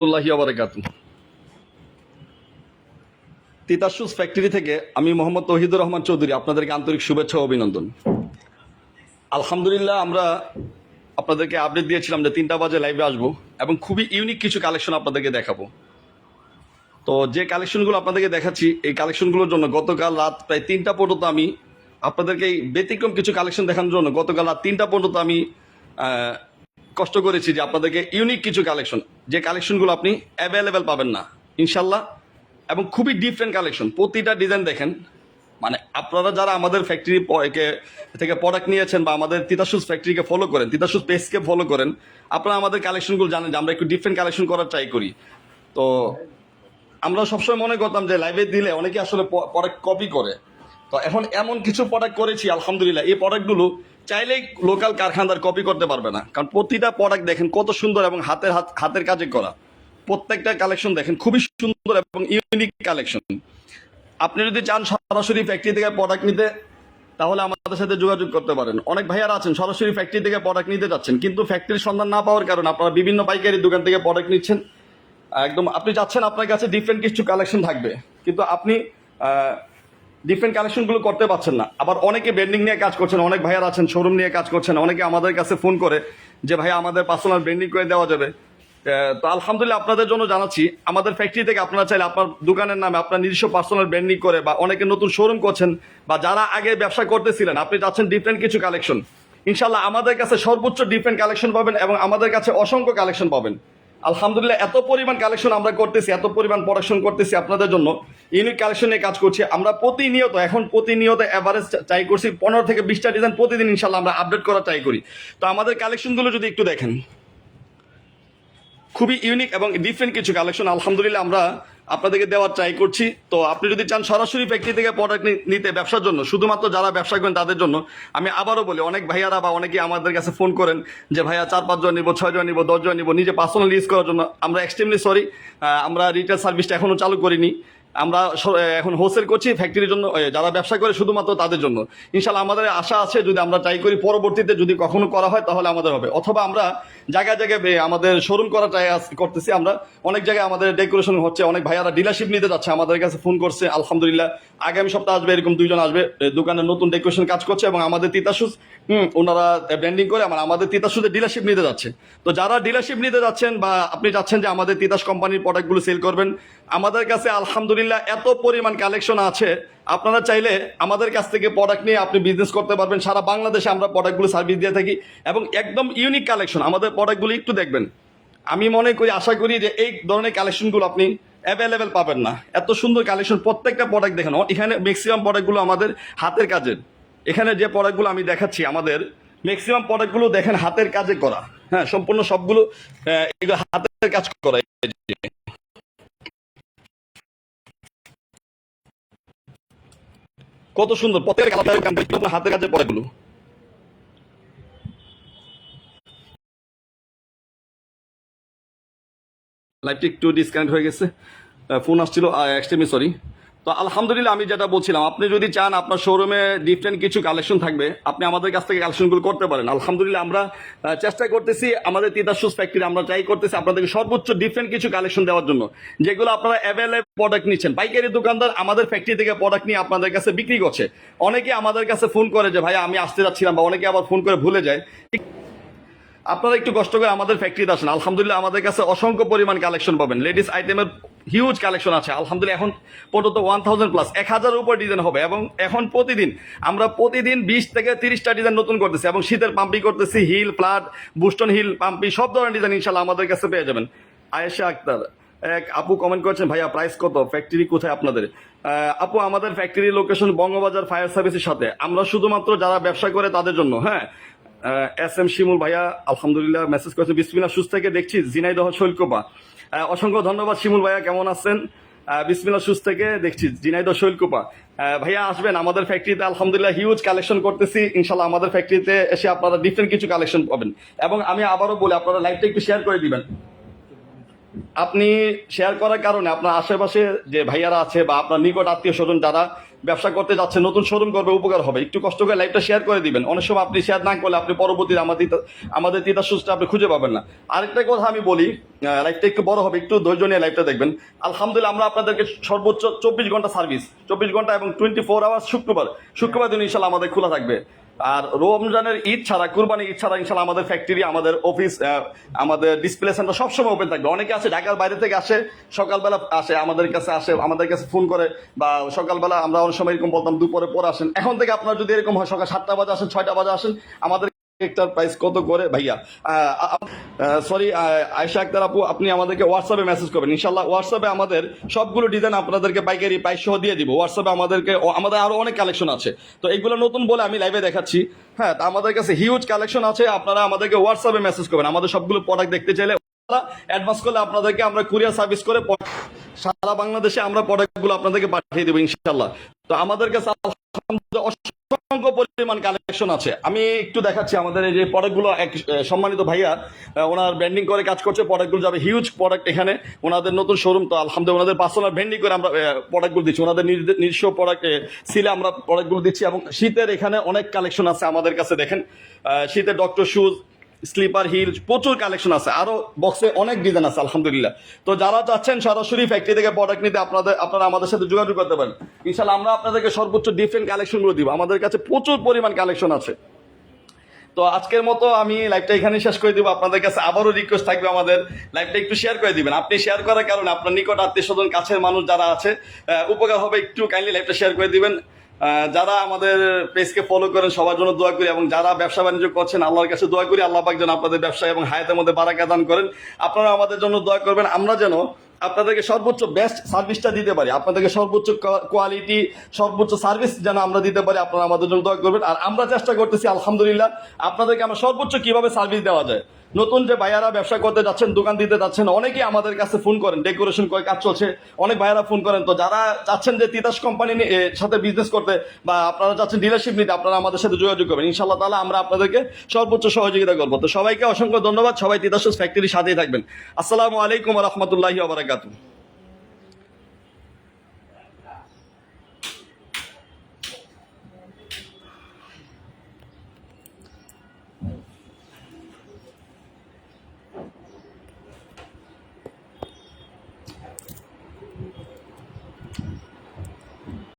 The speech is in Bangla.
রহমতুল্লাহি ওয়া বারাকাতুহু। তিতাস শুজ ফ্যাক্টরি থেকে আমি মোহাম্মদ তৌহিদুর রহমান চৌধুরী আপনাদেরকে আন্তরিক শুভেচ্ছা ও অভিনন্দন। আলহামদুলিল্লাহ, আমরা আপনাদেরকে আপডেট দিয়েছিলাম যে 3টা বাজে লাইভে আসবো এবং খুবই ইউনিক কিছু কালেকশন আপনাদেরকে দেখাবো। তো যে কালেকশনগুলো আপনাদেরকে দেখাচ্ছি, এই কালেকশনগুলোর জন্য গতকাল রাত প্রায় 3টা পর্যন্ত আমি আপনাদেরকে এই ব্যতিক্রম কিছু কালেকশন দেখানোর জন্য গতকাল রাত 3টা পর্যন্ত আমি কষ্ট করেছি যে আপনাদেরকে ইউনিক কিছু কালেকশন, যে কালেকশনগুলো আপনি অ্যাভেলেবেল পাবেন না ইনশাল্লাহ, এবং খুবই ডিফারেন্ট কালেকশন। প্রতিটা ডিজাইন দেখেন, মানে আপনারা যারা আমাদের ফ্যাক্টরি থেকে প্রোডাক্ট নিয়েছেন বা আমাদের তিতাস শুজ ফ্যাক্টরিকে ফলো করেন, তিতাস শুজ পেজকে ফলো করেন, আপনারা আমাদের কালেকশনগুলো জানেন যে আমরা একটু ডিফারেন্ট কালেকশন করার ট্রাই করি। তো আমরা সবসময় মনে করতাম যে লাইভে দিলে অনেকে আসলে প্রোডাক্ট কপি করে। তো এখন এমন কিছু প্রোডাক্ট করেছি আলহামদুলিল্লাহ, এই প্রোডাক্টগুলো চাইলেই লোকাল কারখানাদার কপি করতে পারবে না, কারণ প্রতিটা প্রোডাক্ট দেখেন কত সুন্দর এবং হাতের কাজে করা। প্রত্যেকটা কালেকশন দেখেন খুবই সুন্দর এবং ইউনিক কালেকশন। আপনি যদি চান সরাসরি ফ্যাক্টরি থেকে প্রোডাক্ট নিতে, তাহলে আমাদের সাথে যোগাযোগ করতে পারেন। অনেক ভাইয়ারা আছেন সরাসরি ফ্যাক্টরি থেকে প্রোডাক্ট নিতে যাচ্ছেন, কিন্তু ফ্যাক্টরির সন্ধান না পাওয়ার কারণে আপনারা বিভিন্ন পাইকারি দোকান থেকে প্রোডাক্ট নিচ্ছেন। একদম আপনি চাচ্ছেন আপনার কাছে ডিফারেন্ট কিছু কালেকশন থাকবে, কিন্তু আপনি ডিফারেন্ট কালেকশনগুলো করতে পারছেন না। আবার অনেকে ব্র্যান্ডিং নিয়ে কাজ করছেন, অনেক ভাইয়ার আছেন শোরুম নিয়ে কাজ করছেন, অনেকে আমাদের কাছে ফোন করে যে ভাইয়া আমাদের পার্সোনাল ব্র্যান্ডিং করে দেওয়া যাবে। তো আলহামদুলিল্লাহ আপনাদের জন্য জানাচ্ছি, আমাদের ফ্যাক্টরি থেকে আপনারা চাইলে আপনার দোকানের নামে আপনার নিজস্ব পার্সোনাল ব্র্যান্ডিং করে, বা অনেকে নতুন শোরুম করছেন বা যারা আগে ব্যবসা করতেছিলেন, আপনি চাচ্ছেন ডিফারেন্ট কিছু কালেকশন, ইনশাল্লাহ আমাদের কাছে সর্বোচ্চ ডিফারেন্ট কালেকশন পাবেন এবং আমাদের কাছে অসংখ্য কালেকশন পাবেন। আলহামদুলিল্লাহ এত পরিমাণ কালেকশন আমরা করতেছি, এত পরিমাণ প্রোডাকশন করতেছি আপনাদের জন্য, ইউনিক কালেকশন নিয়ে কাজ করছি আমরা প্রতিনিয়ত এভারেজ ট্রাই করছি 15 থেকে 20টা ডিজাইন প্রতিদিন ইনশাল্লাহ আমরা আপডেট করার ট্রাই করি। তো আমাদের কালেকশনগুলো যদি একটু দেখেন, খুবই ইউনিক এবং ডিফারেন্ট কিছু কালেকশন আলহামদুলিল্লাহ আমরা আপনাদেরকে দেওয়ার ট্রাই করছি। তো আপনি যদি চান সরাসরি ফ্যাক্টরি থেকে প্রোডাক্ট নিতে ব্যবসার জন্য, শুধুমাত্র যারা ব্যবসা করেন তাদের জন্য, আমি আবারও বলি, অনেক ভাইয়ারা বা অনেকে আমাদের কাছে ফোন করেন যে ভাইয়া 4-5 জন নিব, 6 জন নিব, 10 জন নিব নিজে পার্সোনাল ইউজ করার জন্য। আমরা এক্সট্রিমলি সরি, আমরা রিটেল সার্ভিসটা এখনও চালু করিনি। আমরা এখন হোলসেল করছি ফ্যাক্টরির জন্য, যারা ব্যবসা করে শুধুমাত্র তাদের জন্য। ইনশাল্লাহ আমাদের আশা আছে, যদি আমরা ট্রাই করি পরবর্তীতে যদি কখনো করা হয় তাহলে আমাদের হবে, অথবা আমরা জায়গায় জায়গায় আমাদের শোরুম করা ট্রাই করতেছি। আমরা অনেক জায়গায় আমাদের ডেকোরেশন হচ্ছে, অনেক ভাইয়ারা ডিলারশিপ নিতে যাচ্ছে, আমাদের কাছে ফোন করছে। আলহামদুলিল্লাহ আগামী সপ্তাহে আসবে, এরকম 2 জন আসবে, দোকানের নতুন ডেকোরেশন কাজ করছে এবং আমাদের তিতাস শুজ ওনারা ব্র্যান্ডিং করে আমাদের তিতাস শুজের ডিলারশিপ নিতে যাচ্ছে। তো যারা ডিলারশিপ নিতে যাচ্ছেন বা আপনি চাচ্ছেন যে আমাদের তিতাস কোম্পানির প্রোডাক্টগুলো সেল করবেন, আমাদের কাছে আলহামদুলিল্লাহ এত পরিমাণ কালেকশন আছে, আপনারা চাইলে আমাদের কাছ থেকে প্রোডাক্ট নিয়ে আপনি বিজনেস করতে পারবেন। সারা বাংলাদেশে আমরা প্রোডাক্টগুলো সার্ভিস দিয়ে থাকি এবং একদম ইউনিক কালেকশন। আমাদের প্রোডাক্টগুলো একটু দেখবেন, আমি মনে করি, আশা করি যে এই ধরনের কালেকশনগুলো আপনি অ্যাভেলেবেল পাবেন না। এত সুন্দর কালেকশন, প্রত্যেকটা প্রোডাক্ট দেখেন। এখানে ম্যাক্সিমাম প্রোডাক্টগুলো আমাদের হাতের কাজের। এখানে যে প্রোডাক্টগুলো আমি দেখাচ্ছি, আমাদের ম্যাক্সিমাম প্রোডাক্টগুলো দেখেন হাতের কাজে করা। হ্যাঁ, সম্পূর্ণ সবগুলো এগুলো হাতের কাজ করা। কত সুন্দর প্রত্যেকটা হাতের কাজের প্রোডাক্টগুলো। লাইভটি একটু ডিসকানেক্ট হয়ে গেছে, ফোন আসছিল, এক্সট্রিমলি সরি। তো আলহামদুলিল্লাহ আমি যেটা বলছিলাম, আপনি যদি চান আপনার শোরুমে ডিফারেন্ট কিছু কালেকশন থাকবে, আপনি আমাদের কাছ থেকে কালেকশনগুলো করতে পারেন। আলহামদুলিল্লাহ আমরা চেষ্টা করতেছি, আমাদের তিতাস শুজ ফ্যাক্টরি আমরা ট্রাই করতেছি আপনাদেরকে সর্বোচ্চ ডিফারেন্ট কিছু কালেকশন দেওয়ার জন্য, যেগুলো আপনারা অ্যাভেলেবল প্রোডাক্ট নিচ্ছেন। পাইকারি দোকানদার আমাদের ফ্যাক্টরি থেকে প্রোডাক্ট নিয়ে আপনাদের কাছে বিক্রি করছে। অনেকে আমাদের কাছে ফোন করে যে ভাই আমি আসতে যাচ্ছিলাম, বা অনেকে আবার ফোন করে ভুলে যায়। আপনারা একটু কষ্ট করে আমাদের ফ্যাক্টরিতে আসেন, আলহামদুলিল্লাহ আমাদের কাছে অসংখ্য পরিমাণ কালেকশন পাবেন। লেডিস আইটেমের হিউজ কালেকশন আছে আলহামদুলিল্লাহ। এখন পর্যন্ত 1000+ 1000-এর উপর ডিজাইন হবে, এবং এখন আমরা প্রতিদিন 20 থেকে 30টা ডিজাইন নতুন করতেছি, এবং শীতের পাম্পি করতেছি, হিল, ফ্ল্যাট, বুস্টন হিল, পাম্পি, সব ধরনের ডিজাইন ইনশাল্লাহ আমাদের কাছে পেয়ে যাবেন। আয়েশা আক্তার এক আপু কমেন্ট করেছেন, ভাইয়া প্রাইস কত, ফ্যাক্টরি কোথায় আপনাদের? আপু আমাদের ফ্যাক্টরি লোকেশন বঙ্গবাজার ফায়ার সার্ভিসের সাথে। আমরা শুধুমাত্র যারা ব্যবসা করে তাদের জন্য। হ্যাঁ, SM শিমুল ভাইয়া আলহামদুলিল্লাহ মেসেজ করেছেন, বিসমিল্লাহ শুজ থেকে দেখছি, ঝিনাইদহ শৈলকুপা। অসংখ্য ধন্যবাদ শিমুল ভাইয়া, কেমন আছেন? বিসমিল্লাহ শুজ থেকে দেখছি, ঝিনাইদহ শৈলকুপা। ভাইয়া আসবেন আমাদের ফ্যাক্টরিতে, আলহামদুলিল্লাহ হিউজ কালেকশন করতেছি ইনশাল্লাহ। আমাদের ফ্যাক্টরিতে এসে আপনারা ডিফারেন্ট কিছু কালেকশন পাবেন। এবং আমি আবারও বলি, আপনারা লাইভটা একটু শেয়ার করে দিবেন। আপনি শেয়ার করার কারণে আপনার আশেপাশে যে ভাইয়ারা আছে বা আপনার নিকট আত্মীয় স্বজন যারা ব্যবসা করতে যাচ্ছে, নতুন শোরুম করবে, উপকার হবে। একটু কষ্ট করে লাইভটা শেয়ার করে দিবেন। অনেক সময় আপনি শেয়ার না করলে আপনি পরবর্তীতে আমাদের তিতাস সুজটা আপনি খুঁজে পাবেন না। আরেকটা কথা আমি বলি, লাইভটা একটু বড় হবে, একটু ধৈর্য নিয়ে লাইভটা দেখবেন। আলহামদুলিল্লাহ আমরা আপনাদেরকে সর্বোচ্চ 24 ঘন্টা সার্ভিস, 24 ঘন্টা এবং 24 আওয়ার্স শুক্রবার দিন ইনশাল্লাহ আমাদের খোলা থাকবে। আর রমজানের ঈদ ছাড়া, কুরবানি ঈদ ছাড়া ইনশাল্লাহ আমাদের ফ্যাক্টরি, আমাদের অফিস, আমাদের ডিসপ্লে সেন্টার সবসময় ওপেন থাকবে। অনেকে আছে ঢাকার বাইরে থেকে আসে, সকালবেলা আসে আমাদের কাছে ফোন করে, বা সকালবেলা আমরা অনেক সময় এরকম বলতাম দুপুরে পরে আসেন। এখন থেকে আপনার যদি এরকম হয় সকাল 7টা বাজে আসেন, 6টা বাজে আসেন, আমাদের একটার প্রাইস কত করে ভাইয়া? সরি আয়েশা আক্তার আপু, আপনি আমাদেরকে হোয়াটসঅ্যাপে মেসেজ করবেন ইনশাল্লাহ। হোয়াটসঅ্যাপে আমাদের সবগুলো ডিজাইন আপনাদেরকে পাইকারি প্রাইস সহ দিয়ে দিব। হোয়াটসঅ্যাপে আমাদের আরো অনেক কালেকশন আছে, তো এইগুলো নতুন বলে আমি লাইভে দেখাচ্ছি। হ্যাঁ, তা আমাদের কাছে হিউজ কালেকশন আছে। আপনারা আমাদেরকে হোয়াটসঅ্যাপে মেসেজ করবেন। আমাদের সবগুলো প্রোডাক্ট দেখতে চাইলে অ্যাডভান্স করলে আপনাদেরকে আমরা কুরিয়ার সার্ভিস করে সারা বাংলাদেশে আমরা প্রোডাক্টগুলো আপনাদেরকে পাঠিয়ে দেবো ইনশাল্লাহ। তো আমাদের কাছে অসংখ্য পরিমাণ কালেকশন আছে। আমি একটু দেখাচ্ছি আমাদের এই যে প্রোডাক্টগুলো। এক সম্মানিত ভাইয়া ওনার ব্র্যান্ডিং করে কাজ করছে, প্রোডাক্টগুলো যাবে হিউজ প্রোডাক্ট এখানে। ওনাদের নতুন শোরুম, তো আলহামদুলিল্লাহ ওনাদের পার্সোনাল ব্র্যান্ডিং করে আমরা প্রোডাক্টগুলো দিচ্ছি। ওনাদের নিজস্ব প্রোডাক্ট সিলে আমরা প্রোডাক্টগুলো দিচ্ছি। এবং শীতের এখানে অনেক কালেকশন আছে আমাদের কাছে। দেখেন শীতের ডক্টর শুজ, স্লিপার হিল, প্রচুর কালেকশন আছে। আরো বক্সে অনেক ডিজাইন আছে আলহামদুলিল্লাহ। তো যারা চাচ্ছেন সরাসরি ফ্যাক্টরি থেকে প্রোডাক্ট নিতে, আপনারা আমাদের সাথে যোগাযোগ করতে পারেন ইনশাল্লাহ। আমরা আপনাদেরকে সর্বোচ্চ ডিফারেন্ট কালেকশনগুলো দিব। আমাদের কাছে প্রচুর পরিমাণ কালেকশন আছে। তো আজকের মতো আমি লাইভটা এখানে শেষ করে দিব। আপনাদের কাছে আবারও রিকোয়েস্ট থাকবে, আমাদের লাইভটা একটু শেয়ার করে দিবেন। আপনি শেয়ার করার কারণে আপনার নিকট আত্মীয় স্বজন, কাছের মানুষ যারা আছে উপকার হবে। একটু কাইন্ডলি লাইভটা শেয়ার করে দিবেন। যারা আমাদের পেজকে ফলো করেন সবার জন্য দোয়া করি, এবং যারা ব্যবসা বাণিজ্য করছেন আল্লাহর কাছে দোয়া করি আল্লাহ পাক যেন আপনাদের ব্যবসা এবং হায়াতের মধ্যে বারাকা দান করেন। আপনারা আমাদের জন্য দোয়া করবেন, আমরা যেন আপনাদেরকে সর্বোচ্চ বেস্ট সার্ভিসটা দিতে পারি, আপনাদেরকে সর্বোচ্চ কোয়ালিটি, সর্বোচ্চ সার্ভিস যেন আমরা দিতে পারি। আপনারা আমাদের জন্য দোয়া করবেন। আর আমরা চেষ্টা করতেছি আলহামদুলিল্লাহ আপনাদেরকে আমরা সর্বোচ্চ কিভাবে সার্ভিস দেওয়া যায়। নতুন যে ভাইয়ারা ব্যবসা করতে যাচ্ছেন, দোকান দিতে যাচ্ছেন, অনেকেই আমাদের কাছে ফোন করেন, ডেকোরেশন করে কাজ চলছে, অনেক ভাইয়ারা ফোন করেন। তো যারা চাচ্ছেন যে তিতাস কোম্পানি সাথে বিজনেস করতে, বা আপনারা চাচ্ছেন ডিলারশিপ নিতে, আপনারা আমাদের সাথে যোগাযোগ করবেন ইনশাআল্লাহ তাআলা। আমরা আপনাদেরকে সর্বোচ্চ সহযোগিতা করবো। তো সবাইকে অসংখ্য ধন্যবাদ। সবাই তিতাস ফ্যাক্টরির সাথেই থাকবেন। আসসালামু আলাইকুম ওয়া রাহমাতুল্লাহি ওয়া বারাকাতুহু।